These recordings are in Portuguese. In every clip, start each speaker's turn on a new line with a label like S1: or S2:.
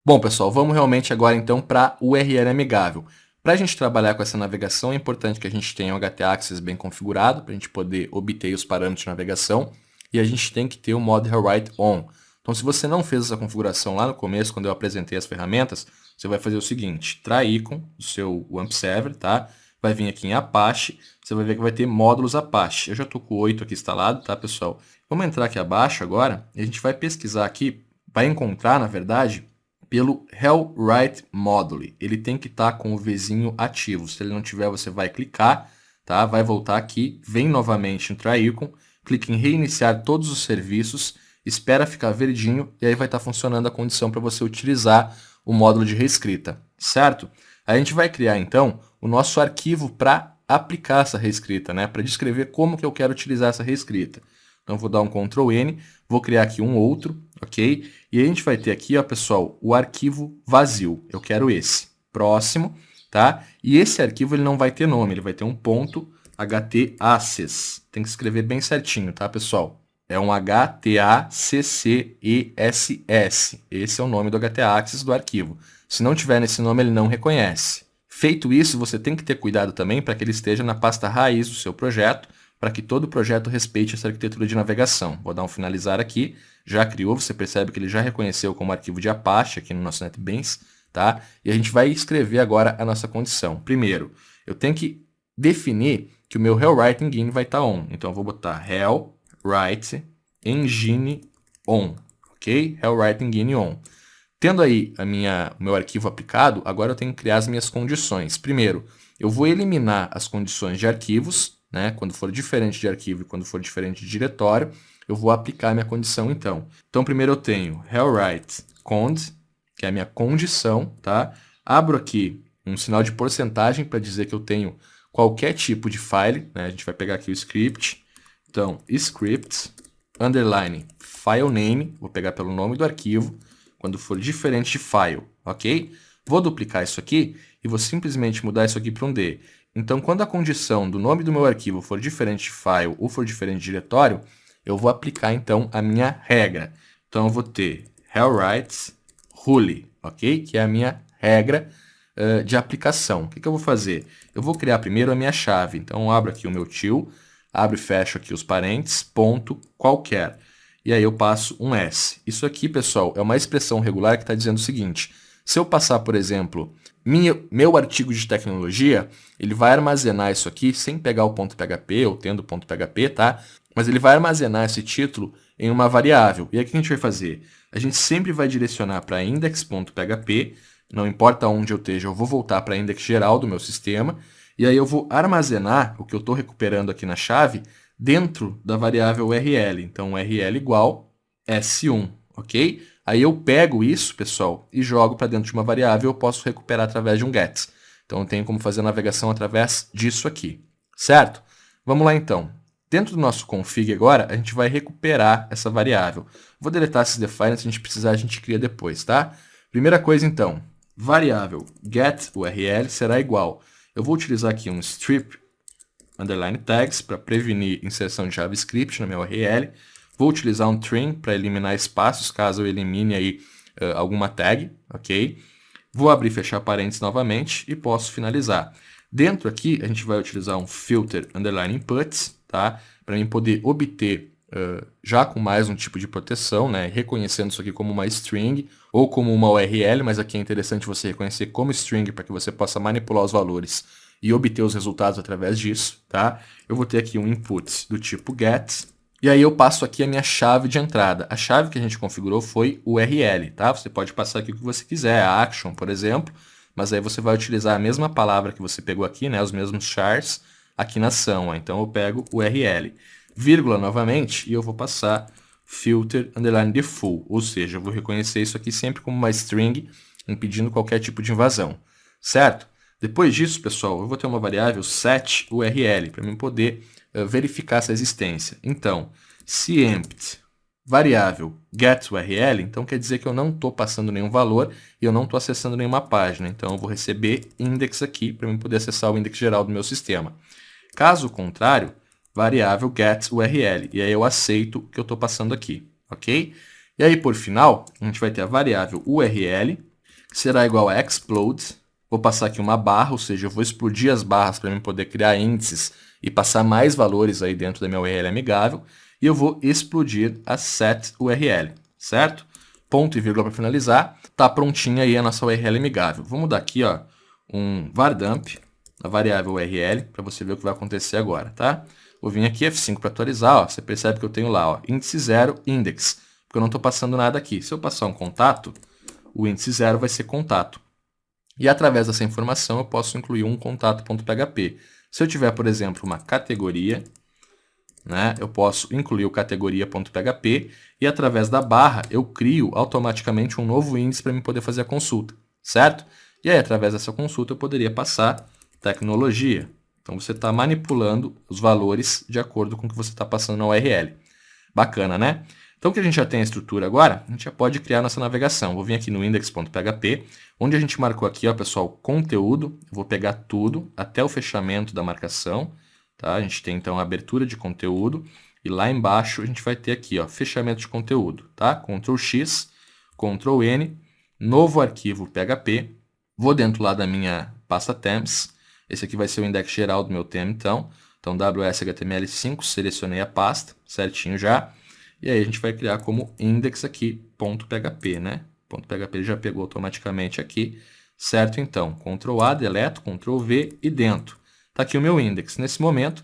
S1: Bom, pessoal, vamos realmente agora então para o URL amigável. Para a gente trabalhar com essa navegação, é importante que a gente tenha o htaccess bem configurado para a gente poder obter os parâmetros de navegação e a gente tem que ter o modo rewrite on. Então, se você não fez essa configuração lá no começo, quando eu apresentei as ferramentas, você vai fazer o seguinte: try-icon do seu WAMP server, tá? Vai vir aqui em Apache, você vai ver que vai ter módulos Apache. Eu já estou com o 8 aqui instalado, tá, pessoal? Vamos entrar aqui abaixo agora e a gente vai pesquisar aqui, vai encontrar, na verdade, pelo rewrite module. Ele tem que estar com o vizinho ativo. Se ele não tiver, você vai clicar, tá? Vai voltar aqui, vem novamente no try-icon, clica em reiniciar todos os serviços, espera ficar verdinho e aí vai estar funcionando a condição para você utilizar o módulo de reescrita, certo? A gente vai criar então o nosso arquivo para aplicar essa reescrita, né? Para descrever como que eu quero utilizar essa reescrita. Então, vou dar um Ctrl N, vou criar aqui um outro, ok? E a gente vai ter aqui, ó, pessoal, o arquivo vazio. Eu quero esse. Próximo, tá? E esse arquivo ele não vai ter nome, ele vai ter um ponto htaccess. Tem que escrever bem certinho, tá, pessoal? É um htaccess. Esse é o nome do htaccess do arquivo. Se não tiver nesse nome, ele não reconhece. Feito isso, você tem que ter cuidado também para que ele esteja na pasta raiz do seu projeto, para que todo o projeto respeite essa arquitetura de navegação. Vou dar um finalizar aqui, já criou, você percebe que ele já reconheceu como arquivo de Apache aqui no nosso NetBeans, tá? E a gente vai escrever agora a nossa condição. Primeiro, eu tenho que definir que o meu rewrite engine vai estar on. Então eu vou botar rewrite engine on, ok? Rewrite engine on. Tendo aí o meu arquivo aplicado, agora eu tenho que criar as minhas condições. Primeiro, eu vou eliminar as condições de arquivos, né? Quando for diferente de arquivo e quando for diferente de diretório, eu vou aplicar a minha condição então. Então, primeiro eu tenho rewrite cond, que é a minha condição, tá? Abro aqui um sinal de porcentagem para dizer que eu tenho qualquer tipo de file, né? A gente vai pegar aqui o script. Então, script, underline, file name, vou pegar pelo nome do arquivo, quando for diferente de file, ok? Vou duplicar isso aqui e vou simplesmente mudar isso aqui para um D. Então, quando a condição do nome do meu arquivo for diferente de file ou for diferente de diretório, eu vou aplicar, então, a minha regra. Então, eu vou ter rewrite rule, ok? Que é a minha regra de aplicação. O que eu vou fazer? Eu vou criar primeiro a minha chave. Então, eu abro aqui o meu til, abro e fecho aqui os parênteses, ponto qualquer. E aí eu passo um S. Isso aqui, pessoal, é uma expressão regular que está dizendo o seguinte: se eu passar, por exemplo, meu artigo de tecnologia, ele vai armazenar isso aqui sem pegar o ponto .php ou tendo ponto .php, tá? Mas ele vai armazenar esse título em uma variável. E aí o que a gente vai fazer? A gente sempre vai direcionar para index.php, não importa onde eu esteja, eu vou voltar para index geral do meu sistema, e aí eu vou armazenar o que eu estou recuperando aqui na chave dentro da variável URL. Então, URL igual S1, ok? Aí eu pego isso, pessoal, e jogo para dentro de uma variável, eu posso recuperar através de um get. Então, eu tenho como fazer a navegação através disso aqui, certo? Vamos lá, então. Dentro do nosso config agora, a gente vai recuperar essa variável. Vou deletar esses defines, se a gente precisar, a gente cria depois, tá? Primeira coisa, então, variável getURL será igual. Eu vou utilizar aqui um strip underline tags para prevenir inserção de JavaScript na minha URL. Vou utilizar um trim para eliminar espaços, caso eu elimine aí alguma tag, ok? Vou abrir e fechar parênteses novamente e posso finalizar. Dentro aqui, a gente vai utilizar um filter underline inputs, tá? Para mim poder obter, já com mais um tipo de proteção, né? Reconhecendo isso aqui como uma string ou como uma URL, mas aqui é interessante você reconhecer como string para que você possa manipular os valores e obter os resultados através disso, tá? Eu vou ter aqui um input do tipo get, e aí eu passo aqui a minha chave de entrada. A chave que a gente configurou foi URL, tá? Você pode passar aqui o que você quiser, a action, por exemplo, mas aí você vai utilizar a mesma palavra que você pegou aqui, né? Os mesmos chars aqui na ação. Então eu pego URL, vírgula novamente, e eu vou passar filter underline default, ou seja, eu vou reconhecer isso aqui sempre como uma string, impedindo qualquer tipo de invasão, certo? Depois disso, pessoal, eu vou ter uma variável setURL para mim poder verificar essa existência. Então, se empty variável getURL, então quer dizer que eu não estou passando nenhum valor e eu não estou acessando nenhuma página. Então, eu vou receber index aqui para mim poder acessar o index geral do meu sistema. Caso contrário, variável getURL. E aí eu aceito o que eu estou passando aqui, ok? E aí, por final, a gente vai ter a variável URL, será igual a explode. Vou passar aqui uma barra, ou seja, eu vou explodir as barras para mim poder criar índices e passar mais valores aí dentro da minha URL amigável. E eu vou explodir a set URL, certo? Ponto e vírgula para finalizar. Tá prontinha aí a nossa URL amigável. Vamos dar aqui, ó, um var_dump, a variável URL, para você ver o que vai acontecer agora, tá? Vou vir aqui F5 para atualizar, ó, você percebe que eu tenho lá, ó, índice 0, index, porque eu não estou passando nada aqui. Se eu passar um contato, o índice 0 vai ser contato. E através dessa informação eu posso incluir um contato.php. Se eu tiver, por exemplo, uma categoria, né, eu posso incluir o categoria.php e através da barra eu crio automaticamente um novo índice para eu poder fazer a consulta, certo? E aí, através dessa consulta, eu poderia passar tecnologia. Então, você está manipulando os valores de acordo com o que você está passando na URL. Bacana, né? Então, que a gente já tem a estrutura agora, a gente já pode criar nossa navegação. Vou vir aqui no index.php, onde a gente marcou aqui, ó, pessoal, conteúdo. Eu vou pegar tudo até o fechamento da marcação. Tá? A gente tem, então, a abertura de conteúdo. E lá embaixo a gente vai ter aqui, ó, fechamento de conteúdo. Tá? Ctrl X, Ctrl N, novo arquivo PHP. Vou dentro lá da minha pasta Themes. Esse aqui vai ser o index geral do meu tema, então. Então, WS-HTML5, selecionei a pasta, certinho já. E aí a gente vai criar como index aqui, .php, né? .php já pegou automaticamente aqui, certo? Então, Ctrl A, deleto, Ctrl V e dentro. Está aqui o meu index. Nesse momento,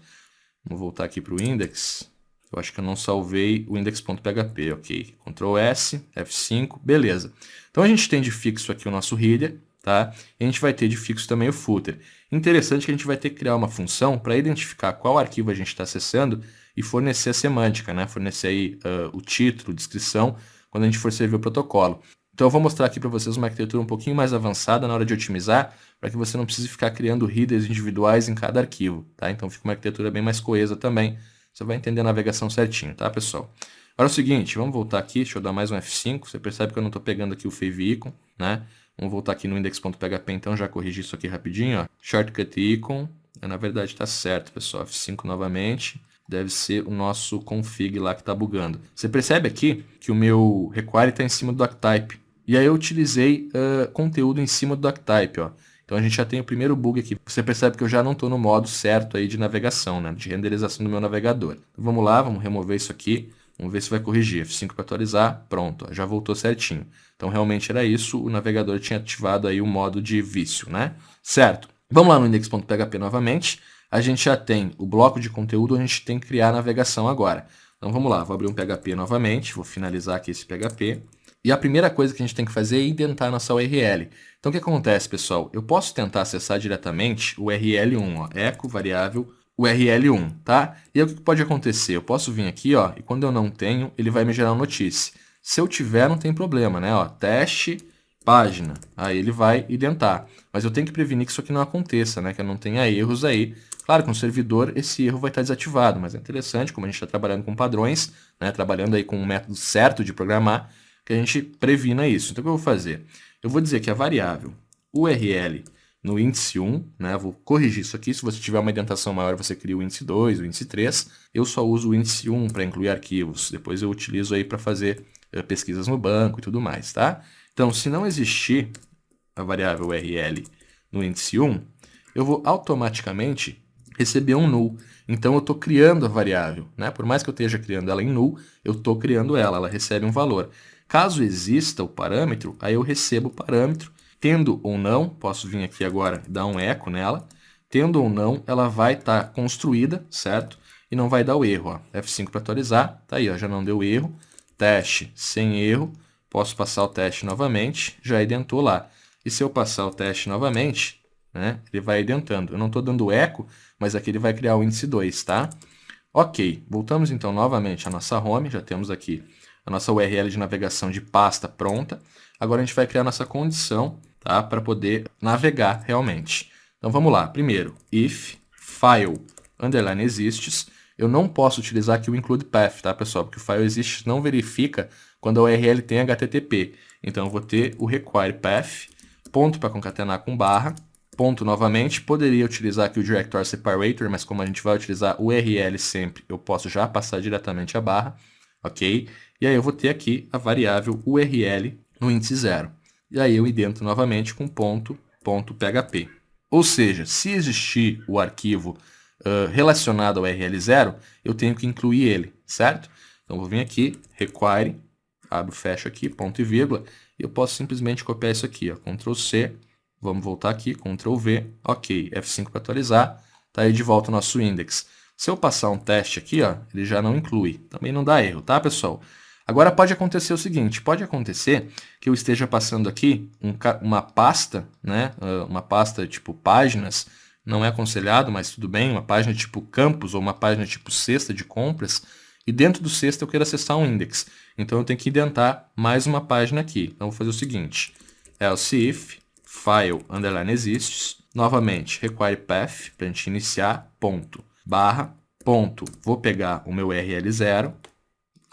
S1: vamos voltar aqui para o index. Eu acho que eu não salvei o index.php, ok. Ctrl S, F5, beleza. Então a gente tem de fixo aqui o nosso header, tá? E a gente vai ter de fixo também o footer. Interessante que a gente vai ter que criar uma função para identificar qual arquivo a gente está acessando e fornecer a semântica, né? Fornecer aí o título, descrição, quando a gente for servir o protocolo. Então eu vou mostrar aqui para vocês uma arquitetura um pouquinho mais avançada na hora de otimizar, para que você não precise ficar criando headers individuais em cada arquivo, tá? Então fica uma arquitetura bem mais coesa também. Você vai entender a navegação certinho, tá, pessoal? Agora é o seguinte, vamos voltar aqui, deixa eu dar mais um F5, você percebe que eu não estou pegando aqui o favicon, né? Vamos voltar aqui no index.php, então já corrigir isso aqui rapidinho, ó. Shortcut icon, na verdade está certo, pessoal, F5 novamente. Deve ser o nosso config lá que está bugando. Você percebe aqui que o meu require está em cima do doctype. E aí eu utilizei conteúdo em cima do doctype, ó. Então a gente já tem o primeiro bug aqui. Você percebe que eu já não estou no modo certo aí de navegação, né? De renderização do meu navegador. Então vamos lá, vamos remover isso aqui. Vamos ver se vai corrigir. F5 para atualizar. Pronto, ó, já voltou certinho. Então realmente era isso. O navegador tinha ativado aí o modo de vício, né? Certo. Vamos lá no index.php novamente. A gente já tem o bloco de conteúdo, a gente tem que criar a navegação agora. Então vamos lá, vou abrir um PHP novamente, vou finalizar aqui esse PHP. E a primeira coisa que a gente tem que fazer é indentar a nossa URL. Então o que acontece, pessoal? Eu posso tentar acessar diretamente o URL1, ó, echo variável URL1, tá? E aí o que pode acontecer? Eu posso vir aqui, ó, e quando eu não tenho, ele vai me gerar uma notícia. Se eu tiver, não tem problema, né? Ó, teste, página. Aí ele vai identar. Mas eu tenho que prevenir que isso aqui não aconteça, né? Que eu não tenha erros aí. Claro que no servidor esse erro vai estar desativado, mas é interessante, como a gente está trabalhando com padrões, né, trabalhando aí com um método certo de programar, que a gente previna isso. Então o que eu vou fazer? Eu vou dizer que a variável URL no índice 1, né, vou corrigir isso aqui, se você tiver uma indentação maior você cria o índice 2, o índice 3, eu só uso o índice 1 para incluir arquivos, depois eu utilizo aí para fazer pesquisas no banco e tudo mais, tá? Então se não existir a variável URL no índice 1, eu vou automaticamente receber um null. Então eu estou criando a variável, né? Por mais que eu esteja criando ela em null, eu estou criando ela recebe um valor. Caso exista o parâmetro, aí eu recebo o parâmetro, tendo ou não, posso vir aqui agora e dar um eco nela, tendo ou não, ela vai estar construída, certo? E não vai dar o erro, ó. F5 para atualizar, tá aí, ó, já não deu erro, teste sem erro, posso passar o teste novamente, já identou lá. E se eu passar o teste novamente, né, ele vai identando. Eu não estou dando eco, mas aqui ele vai criar o índice 2, tá? Ok, voltamos então novamente à nossa home, já temos aqui a nossa URL de navegação de pasta pronta. Agora a gente vai criar a nossa condição, tá, para poder navegar realmente. Então vamos lá, primeiro, if file underline exists, eu não posso utilizar aqui o include path, tá, pessoal? Porque o file exists não verifica quando a URL tem HTTP. Então eu vou ter o require path, ponto para concatenar com barra, ponto novamente, poderia utilizar aqui o directory separator, mas como a gente vai utilizar o URL sempre, eu posso já passar diretamente a barra, ok? E aí eu vou ter aqui a variável URL no índice 0. e aí eu idento novamente com .php. Ou seja, se existir o arquivo relacionado ao URL0, eu tenho que incluir ele, certo? Então, vou vir aqui, require, abro, fecho aqui, ponto e vírgula, e eu posso simplesmente copiar isso aqui, ó, Ctrl C, vamos voltar aqui, Ctrl V, ok, F5 para atualizar, tá aí de volta o nosso index. Se eu passar um teste aqui, ó, ele já não inclui, também não dá erro, tá, pessoal? Agora pode acontecer o seguinte, pode acontecer que eu esteja passando aqui uma pasta, né, uma pasta tipo páginas, não é aconselhado, mas tudo bem, uma página tipo campus ou uma página tipo cesta de compras, e dentro do cesta eu quero acessar um index. Então eu tenho que identar mais uma página aqui. Então eu vou fazer o seguinte, else if file underline exists, novamente require path para a gente iniciar, ponto, barra, ponto, vou pegar o meu URL0,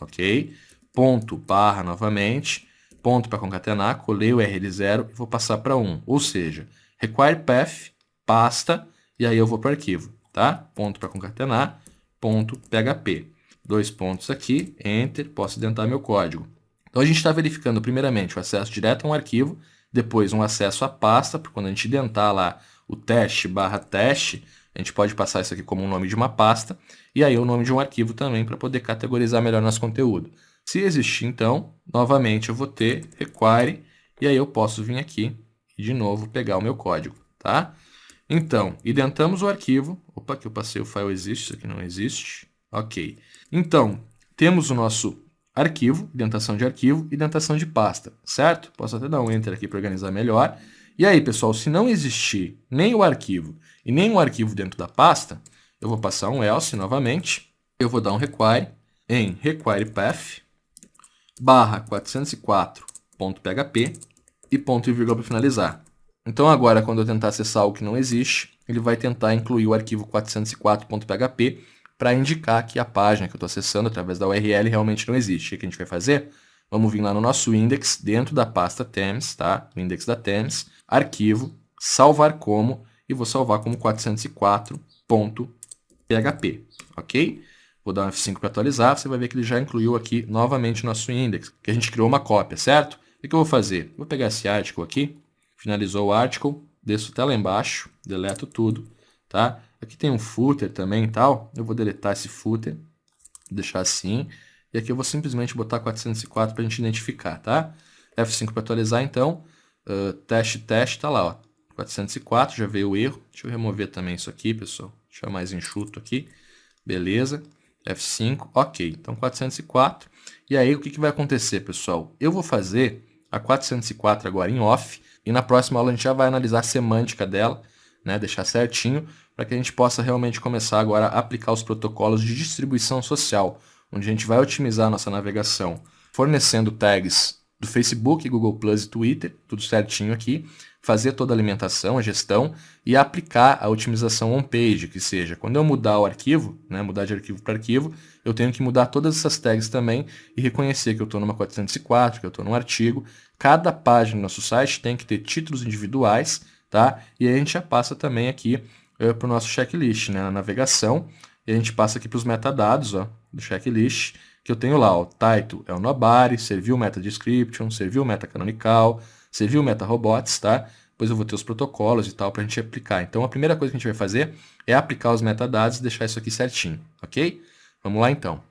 S1: ok? Ponto, barra novamente, ponto para concatenar, colei o URL0 e vou passar para 1. Ou seja, require path, pasta, e aí eu vou para o arquivo, tá? Ponto para concatenar, ponto PHP. 2 pontos aqui, Enter, posso identar meu código. Então a gente está verificando primeiramente o acesso direto a um arquivo, depois um acesso à pasta, porque quando a gente identar lá o teste barra teste, a gente pode passar isso aqui como o nome de uma pasta, e aí o nome de um arquivo também para poder categorizar melhor nosso conteúdo. Se existir, então, novamente eu vou ter require, e aí eu posso vir aqui e de novo pegar o meu código, tá? Então, identamos o arquivo. Opa, aqui eu passei o file existe, isso aqui não existe. Ok. Então, temos o nosso arquivo, identação de arquivo, identação de pasta, certo? Posso até dar um Enter aqui para organizar melhor. E aí, pessoal, se não existir nem o arquivo e nem um arquivo dentro da pasta, eu vou passar um else novamente. Eu vou dar um require em require path barra 404.php e ponto e vírgula para finalizar. Então agora, quando eu tentar acessar algo que não existe, ele vai tentar incluir o arquivo 404.php para indicar que a página que eu estou acessando através da URL realmente não existe. O que a gente vai fazer? Vamos vir lá no nosso index, dentro da pasta themes, tá? O index da themes, arquivo, salvar como, e vou salvar como 404.php, ok? Vou dar um F5 para atualizar, você vai ver que ele já incluiu aqui novamente o nosso index, que a gente criou uma cópia, certo? O que eu vou fazer? Vou pegar esse article aqui, finalizou o article, desço até lá embaixo, deleto tudo, tá? Aqui tem um footer também e tal, eu vou deletar esse footer, deixar assim, e aqui eu vou simplesmente botar 404 para a gente identificar, tá? F5 para atualizar, então, teste, tá lá, ó, 404, já veio o erro, deixa eu remover também isso aqui, pessoal, deixar mais enxuto aqui, beleza, F5, ok, então 404, e aí o que vai acontecer, pessoal? Eu vou fazer a 404 agora em off, e na próxima aula a gente já vai analisar a semântica dela, né, deixar certinho, para que a gente possa realmente começar agora a aplicar os protocolos de distribuição social, onde a gente vai otimizar a nossa navegação, fornecendo tags do Facebook, Google Plus e Twitter, tudo certinho aqui, fazer toda a alimentação, a gestão e aplicar a otimização on-page, que seja, quando eu mudar o arquivo, né, mudar de arquivo para arquivo, eu tenho que mudar todas essas tags também e reconhecer que eu estou numa 404, que eu estou num artigo. Cada página do nosso site tem que ter títulos individuais, tá? E aí a gente já passa também aqui para o nosso checklist, né, na navegação, e a gente passa aqui para os metadados, ó, do checklist, que eu tenho lá, o title é o nobody, serviu meta description, serviu meta canonical, serviu meta robots, tá? Depois eu vou ter os protocolos e tal para a gente aplicar. Então a primeira coisa que a gente vai fazer é aplicar os metadados e deixar isso aqui certinho, ok? Vamos lá então.